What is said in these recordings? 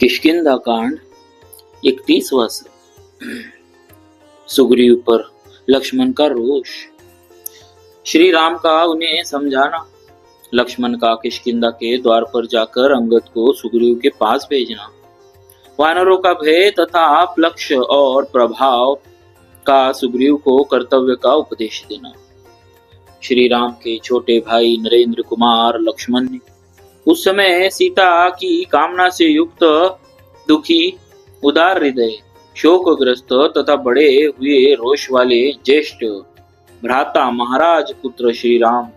किष्किंधा कांड 31वां। सुग्रीव पर लक्ष्मण का रोष। श्री राम का उन्हें समझाना। लक्ष्मण का किष्किंधा के द्वार पर जाकर अंगद को सुग्रीव के पास भेजना। वानरों का भय तथा लक्ष्य और प्रभाव का सुग्रीव को कर्तव्य का उपदेश देना। श्री राम के छोटे भाई नरेंद्र कुमार लक्ष्मण ने उस समय सीता की कामना से युक्त दुखी, उदार हृदय, शोकग्रस्त तथा बड़े हुए रोष वाले ज्येष्ठ भ्राता महाराज पुत्र श्री राम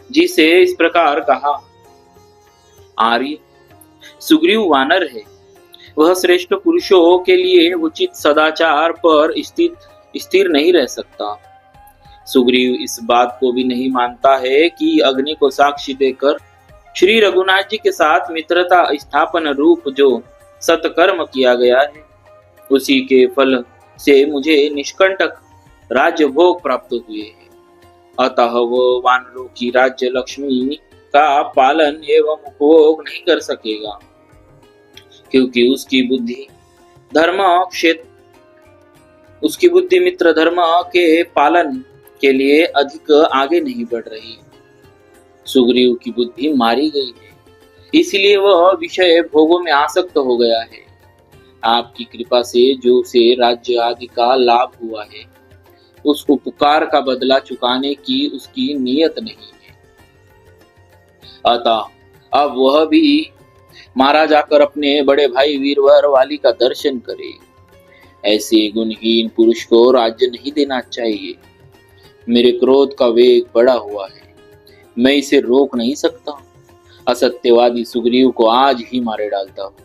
जी से इस प्रकार कहा। आर्य, सुग्रीव वानर है। वह श्रेष्ठ पुरुषों के लिए उचित सदाचार पर स्थिर नहीं रह सकता। सुग्रीव इस बात को भी नहीं मानता है कि अग्नि को साक्षी देकर श्री रघुनाथ जी के साथ मित्रता स्थापन रूप जो सत्कर्म किया गया है, उसी के फल से मुझे निष्कंटक राज्य भोग प्राप्त हुए हैं। अतः वो वानरों की राज्य लक्ष्मी का पालन एवं उपभोग नहीं कर सकेगा, क्योंकि उसकी बुद्धि मित्र धर्म के पालन के लिए अधिक आगे नहीं बढ़ रही। सुग्रीव की बुद्धि मारी गई है, इसलिए वह विषय भोगों में आसक्त हो गया है। आपकी कृपा से जो उसे राज्य आदि का लाभ हुआ है, उस उपकार का बदला चुकाने की उसकी नियत नहीं है। अतः अब वह भी मारा जाकर अपने बड़े भाई वीरवर वाली का दर्शन करे। ऐसे गुणहीन पुरुष को राज्य नहीं देना चाहिए। मेरे क्रोध का वेग बढ़ा हुआ है, मैं इसे रोक नहीं सकता। असत्यवादी सुग्रीव को आज ही मारे डालता हूँ।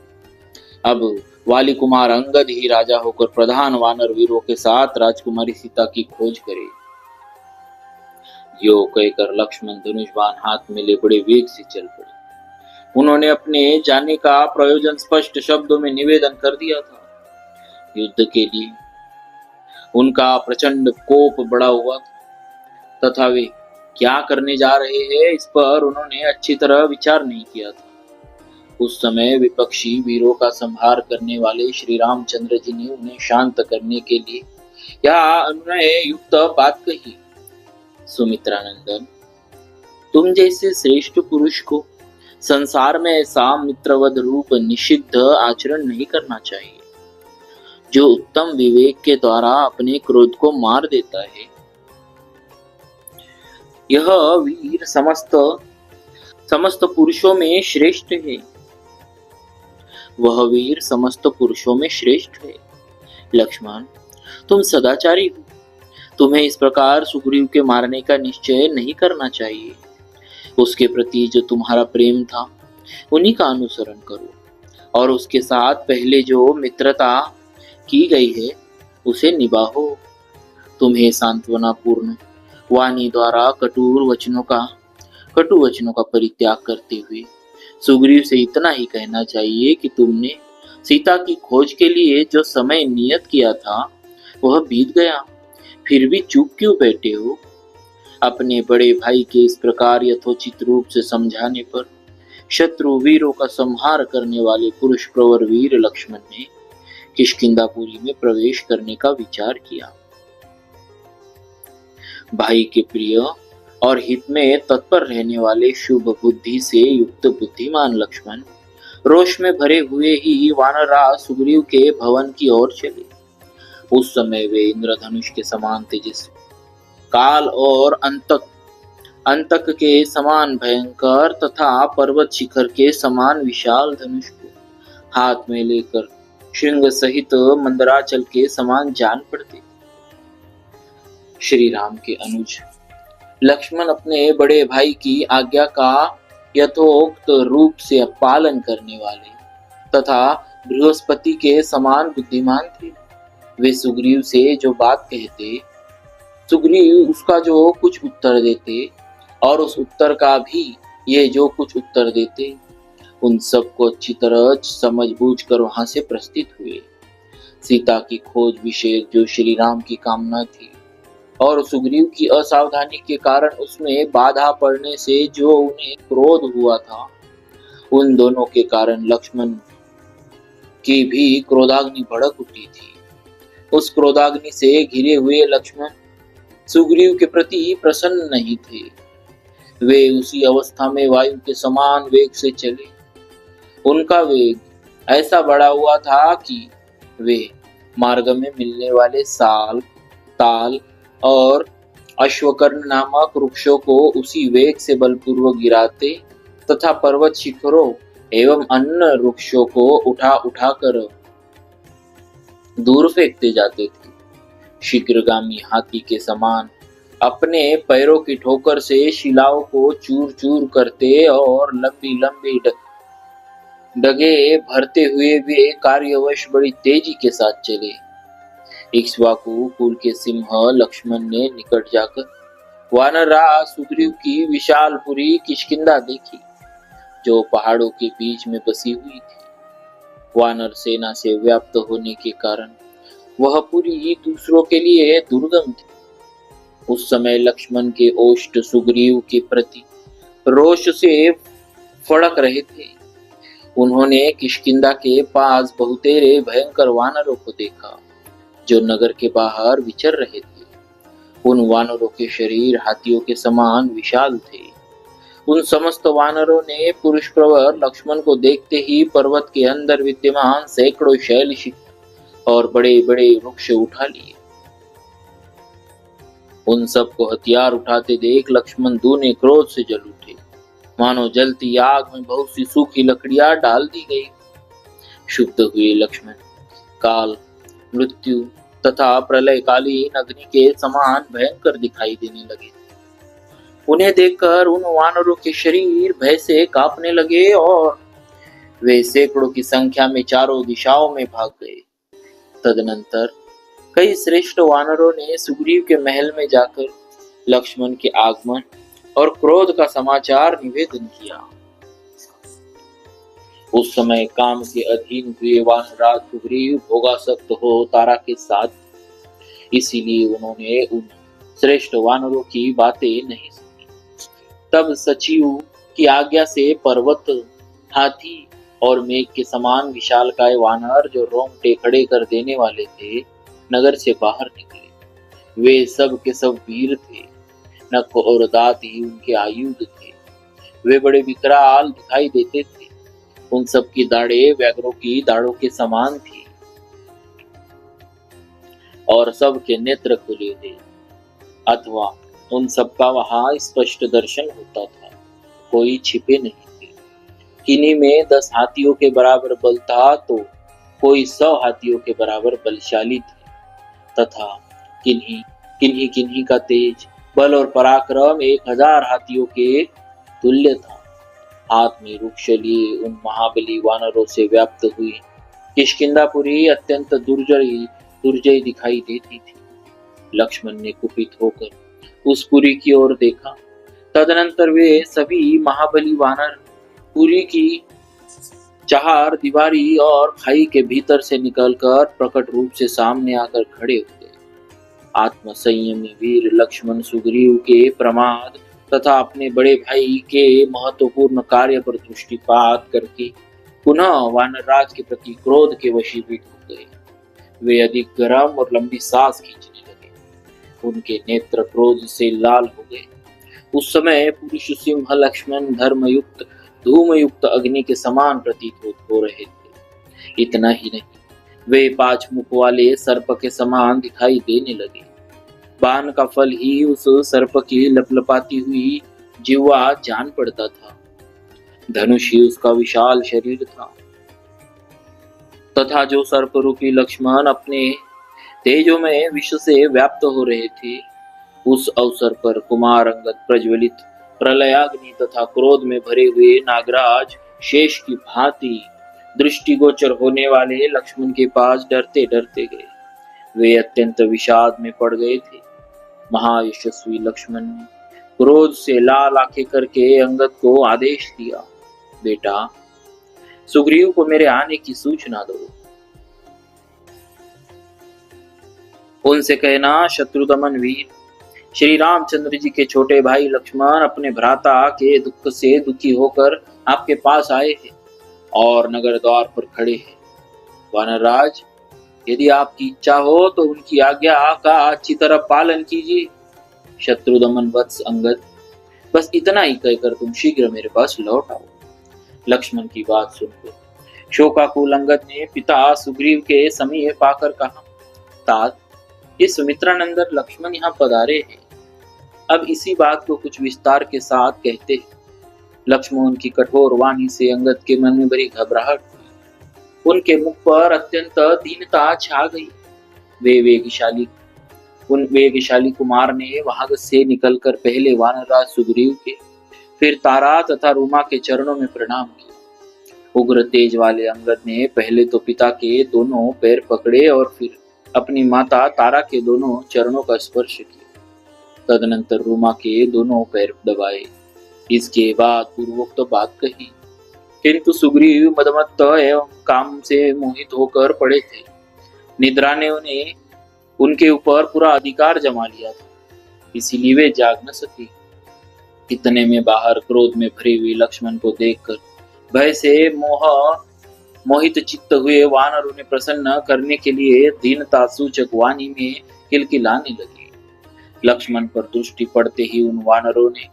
अब वाली कुमार अंगद ही राजा होकर प्रधान वानर वीरों के साथ राजकुमारी सीता की खोज करे। यो कहकर लक्ष्मण धनुष बाण हाथ में ले बड़े वेग से चल पड़े। उन्होंने अपने जाने का प्रयोजन स्पष्ट शब्दों में निवेदन कर दिया था। युद्ध के लिए उनका प्रचंड कोप बढ़ा हुआ था, तथा वे क्या करने जा रहे हैं इस पर उन्होंने अच्छी तरह विचार नहीं किया था। उस समय विपक्षी वीरों का संहार करने वाले श्री रामचंद्र जी ने उन्हें शांत करने के लिए यह अनुनय युक्त बात कही। सुमित्रानंदन, तुम जैसे श्रेष्ठ पुरुष को संसार में ऐसा मित्रवध रूप निषिद्ध आचरण नहीं करना चाहिए, जो उत्तम विवेक के द्वारा अपने क्रोध को मार देता है। यह वीर समस्त पुरुषों में श्रेष्ठ है। वह वीर समस्त पुरुषों में श्रेष्ठ है। लक्ष्मण, तुम सदाचारी हो। तुम्हें इस प्रकार सुग्रीव के मारने का निश्चय नहीं करना चाहिए। उसके प्रति जो तुम्हारा प्रेम था, उन्हीं का अनुसरण करो और उसके साथ पहले जो मित्रता की गई है, उसे निभाओ। तुम्हें सांत्वनापूर्ण वाणी द्वारा कटु वचनों का परित्याग करते हुए सुग्रीव से इतना ही कहना चाहिए कि तुमने सीता की खोज के लिए जो समय नियत किया था वह बीत गया, फिर भी चुप क्यों बैठे हो? अपने बड़े भाई के इस प्रकार यथोचित रूप से समझाने पर शत्रु वीरों का संहार करने वाले पुरुष प्रवर वीर लक्ष्मण ने किष्किंधापुरी में प्रवेश करने का विचार किया। भाई के प्रिय और हित में तत्पर रहने वाले शुभ बुद्धि से युक्त बुद्धिमान लक्ष्मण रोष में भरे हुए ही वानरराज सुग्रीव के भवन की ओर चले। उस समय वे इंद्रधनुष के समान तेजस्वी, काल और अंतक के समान भयंकर तथा पर्वत शिखर के समान विशाल धनुष को हाथ में लेकर श्रृंग सहित मंदराचल के समान जान पड़ते। श्री राम के अनुज लक्ष्मण अपने बड़े भाई की आज्ञा का यथोक्त रूप से पालन करने वाले तथा बृहस्पति के समान बुद्धिमान थे। वे सुग्रीव से जो बात कहते, सुग्रीव उसका जो कुछ उत्तर देते और उस उत्तर का भी ये जो कुछ उत्तर देते, उन सबको अच्छी तरह समझ बूझ कर वहां से प्रस्थित हुए। सीता की खोज विषय जो श्री राम की कामना थी और सुग्रीव की असावधानी के कारण उसमें बाधा पड़ने से जो उन्हें क्रोध हुआ था, उन दोनों के कारण लक्ष्मण की भी क्रोधाग्नि भड़क उठी थी। उस क्रोधाग्नि से घिरे हुए लक्ष्मण सुग्रीव के प्रति प्रसन्न नहीं थे। वे उसी अवस्था में वायु के समान वेग से चले। उनका वेग ऐसा बढ़ा हुआ था कि वे मार्ग में मिलने वाले साल, ताल और अश्वकर्ण नामक वृक्षों को उसी वेग से बलपूर्वक गिराते तथा पर्वत शिखरों एवं अन्य वृक्षों को उठा उठाकर दूर फेंकते जाते थे। शीघ्रगामी हाथी के समान अपने पैरों की ठोकर से शिलाओं को चूर चूर करते और लंबी लंबी डगे भरते हुए वे कार्यवश बड़ी तेजी के साथ चले। इक्ष्वाकु कुल के सिंह लक्ष्मण ने निकट जाकर वानरराज सुग्रीव की विशालपुरी किष्किंधा देखी, जो पहाड़ों के बीच में बसी हुई थी। वानर सेना से व्याप्त होने के कारण वह पुरी दूसरों के लिए दुर्गम थी। उस समय लक्ष्मण के ओष्ठ सुग्रीव के प्रति रोष से फड़क रहे थे। उन्होंने किष्किंधा के पास बहुतेरे भयंकर वानरों को देखा, जो नगर के बाहर विचर रहे थे। उन वानरों के शरीर हाथियों के समान विशाल थे। उन समस्त वानरों ने पुरुष प्रवर लक्ष्मण को देखते ही पर्वत के अंदर विद्यमान सैकड़ों शैल और बड़े बड़े वृक्ष उठा लिए। उन सबको हथियार उठाते देख लक्ष्मण दूने क्रोध से जल उठे, मानो जलती आग में बहुत सी सूखी लकड़ियां डाल दी गई। क्षुब्ध हुए लक्ष्मण काल, मृत्यु तथा प्रलयकालीन अग्नि के समान भयंकर दिखाई देने लगे। उन्हें देखकर उन वानरों के शरीर भय से कांपने लगे और वे सैकड़ों की संख्या में चारों दिशाओं में भाग गए। तदनंतर कई श्रेष्ठ वानरों ने सुग्रीव के महल में जाकर लक्ष्मण के आगमन और क्रोध का समाचार निवेदन किया। उस समय काम के अधीन हुए वानरराज सुग्रीव भोगासक्त हो तारा के साथ, इसीलिए उन्होंने उन श्रेष्ठ वानरों की बातें नहीं सुनी। तब सचिव की आज्ञा से पर्वत, हाथी और मेघ के समान विशालकाय वानर, जो रोंगटे खड़े कर देने वाले थे, नगर से बाहर निकले। वे सब के सब वीर थे, नख और दांत ही उनके आयुध थे। वे बड़े विकराल दिखाई देते थे। उन सब की दाढ़ें व्याघ्रों की दाढ़ों के समान थी और सब के नेत्र खुले थे, अथवा उन सब का वहां स्पष्ट दर्शन होता था, कोई छिपे नहीं थे। किन्हीं में 10 हाथियों के बराबर बल था तो कोई 100 हाथियों के बराबर बलशाली थे, तथा किन्हीं का तेज, बल और पराक्रम 1000 हाथियों के तुल्य था। हाथ में वृक्ष लिए उन महाबली वानरों से व्याप्त हुई किष्किंधापुरी अत्यंत दुर्जय दिखाई देती थी। लक्ष्मण ने कुपित होकर उस पुरी की ओर देखा। तदनंतर वे सभी महाबली वानर पुरी की चार दीवारी और खाई के भीतर से निकलकर प्रकट रूप से सामने आकर खड़े हो गए। आत्म संयमी वीर लक्ष्मण सुग्रीव के प्रमाद तथा अपने बड़े भाई के महत्वपूर्ण कार्य पर दृष्टिपात करके पुनः वानरराज के प्रति क्रोध के वशीभूत हो गए। वे अधिक गरम और लंबी सांस खींचने लगे। उनके नेत्र क्रोध से लाल हो गए। उस समय पुरुष सिंह लक्ष्मण धर्मयुक्त धूमयुक्त अग्नि के समान प्रतीत हो रहे थे। इतना ही नहीं, वे 5 मुख वाले सर्प के समान दिखाई देने लगे। बाण का फल ही उस सर्प की लपलपाती हुई जिह्वा जान पड़ता था। धनुष ही उसका विशाल शरीर था, तथा जो सर्प रूपी लक्ष्मण अपने तेजों में विष से व्याप्त हो रहे थे, उस अवसर पर कुमार अंगद प्रज्वलित प्रलयाग्नि तथा क्रोध में भरे हुए नागराज शेष की भांति दृष्टिगोचर होने वाले लक्ष्मण के पास डरते डरते गए। वे अत्यंत विषाद में पड़ गए थे। महायशस्वी लक्ष्मण ने क्रोध से लाल आंखें करके अंगद को आदेश दिया, बेटा, सुग्रीव को मेरे आने की सूचना दो। उनसे कहना, शत्रुदमन वीर, श्री रामचंद्र जी के छोटे भाई लक्ष्मण अपने भ्राता के दुख से दुखी होकर आपके पास आए हैं और नगर द्वार पर खड़े हैं। वानरराज, यदि आपकी इच्छा हो तो उनकी आज्ञा का अच्छी तरह पालन कीजिए। शत्रुदमन वत्स अंगद, बस इतना ही कहकर तुम शीघ्र मेरे पास लौट आओ। लक्ष्मण की बात सुनकर शोकाकुल अंगद ने पिता सुग्रीव के समीप आकर कहा, तात, ये सुमित्रानंदन लक्ष्मण यहाँ पधारे हैं। अब इसी बात को कुछ विस्तार के साथ कहते हैं। लक्ष्मण की कठोर वाणी से अंगद के मन में बड़ी घबराहट हुई। उनके मुख पर अत्यंत दीनता छा गई। उन वेगशाली कुमार ने वहां से निकलकर पहले वानरराज सुग्रीव के, फिर तारा तथा रूमा के चरणों में प्रणाम किया। उग्र तेज वाले अंगद ने पहले तो पिता के दोनों पैर पकड़े और फिर अपनी माता तारा के दोनों चरणों का स्पर्श किया। तदनंतर रूमा के दोनों पैर दबाए। इसके बाद पूर्वोक्त तो बात कही, किंतु सुग्रीव मदमत्त एवं काम से मोहित होकर पड़े थे। निद्रा ने उन्हें उनके ऊपर पूरा अधिकार जमा लिया था, इसीलिए वे जाग न सके। इतने में बाहर क्रोध में भरे हुए लक्ष्मण को देखकर भय से मोहित चित्त हुए वानर उन्हें प्रसन्न करने के लिए दीनता सूचक वाणी में किलकिलाने लगे। लक्ष्मण पर दृष्टि पड़ते ही उन वानरों ने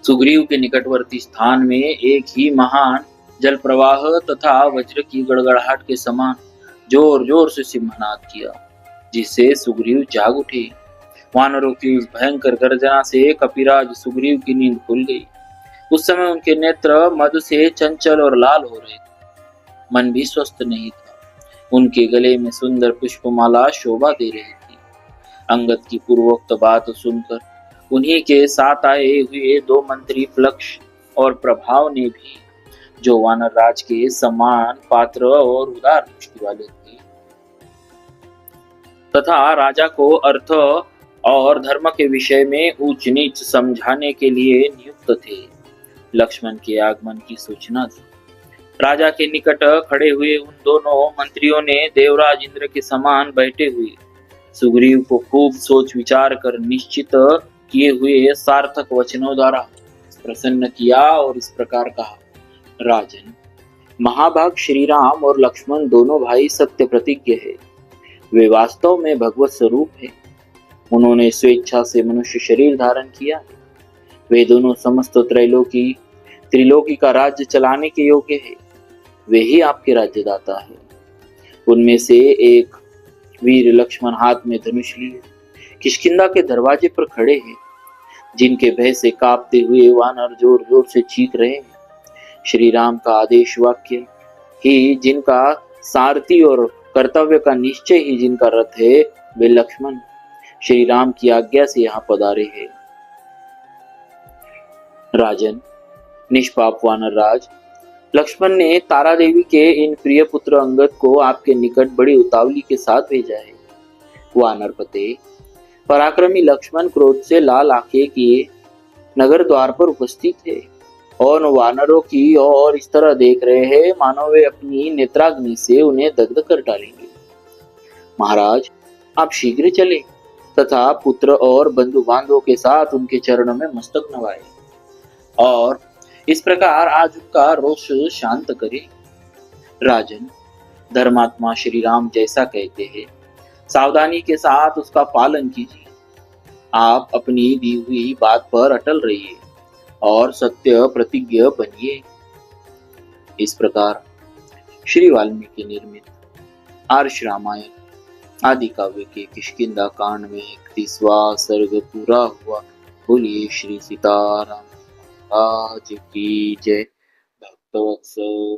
सुग्रीव के निकटवर्ती स्थान में एक ही महान जल प्रवाह तथा वज्र की गड़गड़ाहट के समान जोर जोर से सिंहनाद किया, जिससे सुग्रीव जाग उठे। वानरों की उस भयंकर गर्जना से कपिराज सुग्रीव की नींद खुल गई। उस समय उनके नेत्र मधु से चंचल और लाल हो रहे थे। मन भी स्वस्थ नहीं था। उनके गले में सुंदर पुष्पमाला शोभा दे रही थी। अंगद की पूर्वोक्त बात सुनकर उन्हीं के साथ आए हुए दो मंत्री प्लक्ष और प्रभाव ने भी, जो वानर राज के समान पात्र और उदार दृष्टि वाले थे तथा राजा को अर्थ और धर्म के विषय में ऊंच नीच समझाने के लिए नियुक्त थे, लक्ष्मण के आगमन की सूचना दी। राजा के निकट खड़े हुए उन दोनों मंत्रियों ने देवराज इंद्र के समान बैठे हुए सुग्रीव को खूब सोच विचार कर निश्चित किए हुए सार्थक वचनों द्वारा प्रसन्न किया और इस प्रकार कहा, राजन, महाभाग श्री राम और लक्ष्मण दोनों भाई सत्य प्रतिज्ञ है। वे वास्तव में भगवत स्वरूप है। उन्होंने स्वेच्छा से मनुष्य शरीर धारण किया है। वे दोनों समस्त त्रिलोकी का राज्य चलाने के योग्य है। वे ही आपके राज्यदाता है। उनमें से एक वीर लक्ष्मण हाथ में धनुष लिए किष्किंधा के दरवाजे पर खड़े हैं, जिनके भय से कांपते हुए वानर जोर जोर से चीख रहे हैं। श्री राम का आदेश वाक्य ही जिनका सारथी और कर्तव्य का निश्चय ही जिनका रथ है, वे लक्ष्मण श्री राम की आज्ञा से यहाँ पधारे हैं। राजन, निष्पाप वानर राज, लक्ष्मण ने तारा देवी के इन प्रिय पुत्र अंगद को आपके निकट बड़ी उतावली के साथ भेजा है। वानर पते, पराक्रमी लक्ष्मण क्रोध से लाल आंखें किए नगर द्वार पर उपस्थित है और वानरों की ओर इस तरह देख रहे हैं मानो वे अपनी नेत्राग्नि से उन्हें दग्ध कर डालेंगे। महाराज, आप शीघ्र चले तथा पुत्र और बंधु बांधवों के साथ उनके चरणों में मस्तक नवाए और इस प्रकार आज उनका रोष शांत करे। राजन, धर्मात्मा श्री राम जैसा कहते हैं, सावधानी के साथ उसका पालन कीजिए। आप अपनी दी हुई बात पर अटल रहिए और सत्य प्रतिज्ञ बनिए। इस प्रकार श्री वाल्मीकि निर्मित आर्ष रामायण आदि काव्य के किष्किंधा कांड में 31वां सर्ग पूरा हुआ। बोलिए श्री सीताराम आज की जय। भक्तवत्सल